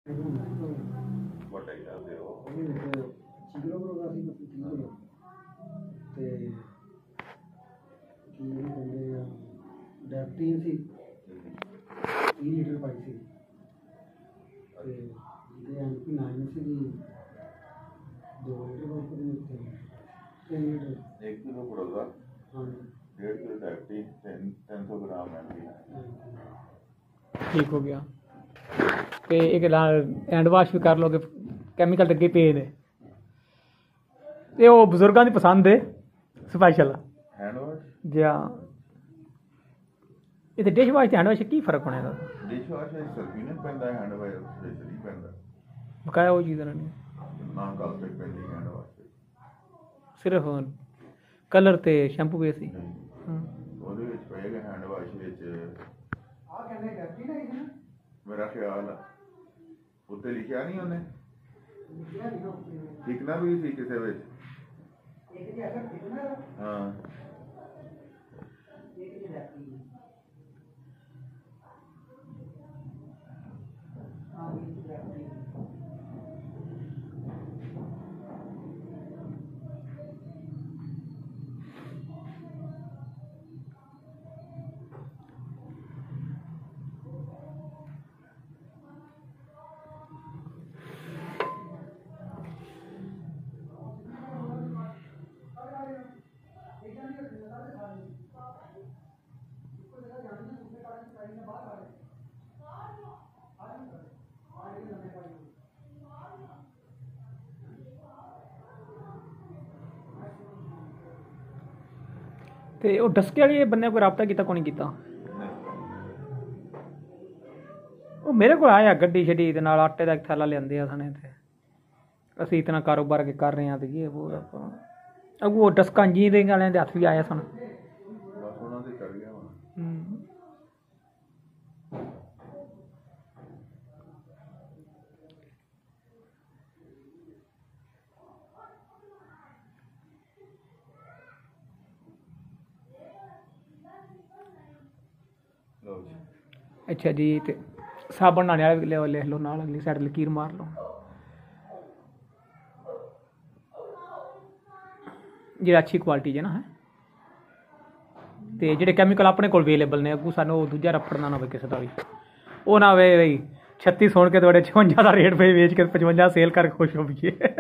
ਵੱਡਾ ਹੀ ਦੱਸਦੇ ਹੋ। ਉਹਦੇ ਵਿੱਚ ਚੀਗਰੋ ਦਾ ਸੀ ਮਤਲਬ ਤੇ ਕੀ ਕਹਿੰਦੇ ਆ ਡੈਪਟੀਨ ਸੀ 30 ਲੀਟਰ ਪਾਈ ਸੀ ਤੇ ਜਿਹਦੇ ਐਮਪੀ 9 ਸੀ 2 ਲੀਟਰ ਪਾਈ ਸੀ ਤੇ 3 ਲੀਟਰ 1 ਕਿਲੋ ਪੜੋਗਾ ਹਾਂ 1.5 किलो डैप्टी 300 ग्राम एमपी ठीक हो गया। तो एक हैंड वाश भी कर लोगे कैमिकल लगे पे ने ते वो बजुर्गों की पसंद है स्पैशल हैंड वाश जी हाँ। ये डिश वाश ते हैंड वाश की फर्क होने का डिश वाश सर्फी नहीं पैंदा हैंड वाश डिश नहीं पैंदा बकाया वो चीज़ नहीं ना गल पे पैंदी हैंड वाश सिर्फ कलर ते शैंपू बेस ही ਉਹਦੇ ਵਿੱਚ ਪਏਗਾ ਹੈਂਡ ਵਾਸ਼ ਵਿੱਚ ਆ ਕਹਿੰਦੇ ਡੈਪਟੀਨ ਹੈ ਨਾ ਮੇਰਾ ਖਿਆਲ ਆ ਉੱਤੇ ਲਿਖਿਆ ਨਹੀਂ ਉਹਨੇ ਲਿਖਿਆ ਨਹੀਂ ਲਿਖਣਾ ਵੀ ਸੀ ਕਿਸੇ ਵਿੱਚ ਇੱਕ ਦੀ ਅਸਰ ਕਿਤਨਾ ਹਾਂ ਇੱਕ ਦੀ ਡੈਪਟੀਨ ਆ ਵੀ ਡੈਪਟੀਨ ਤੇ ਉਹ ਡਸਕੇ ਵਾਲੇ ਬੰਦੇ ਕੋਈ ਰਾਬਤਾ ਕੀਤਾ ਕੋਈ ਨਹੀਂ ਕੀਤਾ ਉਹ ਮੇਰੇ ਕੋਲ ਆਇਆ ਗੱਡੀ ਛੱਡੀ ਦੇ ਨਾਲ ਆਟੇ ਦਾ ਇੱਕ ਥੈਲਾ ਲਿਆਂਦੇ ਆ ਸਣੇ ਤੇ ਅਸੀਂ ਇਤਨਾ ਕਾਰੋਬਾਰ ਕੇ ਕਰ ਰਹੇ ਹਾਂ ਤੇ ਇਹ ਉਹ ਆਪਾਂ ਅਗੂ ਉਹ ਡਸਕਾਂ ਜੀ ਦੇ ਵਾਲਿਆਂ ਦੇ ਹੱਥ ਵੀ ਆਇਆ ਸਨ ਬਸ ਉਹਨਾਂ ਦੇ ਕਰ ਗਿਆ ਹੁਣ ਲਓ ਜੀ ਅੱਛਾ ਜੀ ਤੇ ਸਾਬਣ ਬਣਾਉਣ ਵਾਲੇ ਵੀ ਲਿਖ ਲਓ ਨਾਲ ਅਗਲੀ ਸਾਈਡ ਲਕੀਰ ਮਾਰ ਲਓ ਜਿਹੜਾ ਅੱਛੀ ਕੁਆਲਿਟੀ ਹੈ ਨਾ ਹੈ ਤੇ ਜਿਹੜੇ ਕੈਮੀਕਲ ਆਪਣੇ ਕੋਲ ਅਵੇਲੇਬਲ ਨੇ ਅੱਗੂ ਸਾਨੂੰ ਉਹ ਦੂਜਾ ਰਫੜ ਨਾ ਹੋਵੇ ਕਿਸੇ ਦਾ ਵੀ ਉਹ ਨਾ ਹੋਵੇ ਬਈ 36 ਸੁਣ ਕੇ ਤੁਹਾਡੇ 56 ਦਾ ਰੇਟ ਪਏ ਵੇਚ ਕੇ 55 ਸੇਲ ਕਰਕੇ ਖੁਸ਼ ਹੋ ਜਾਈਏ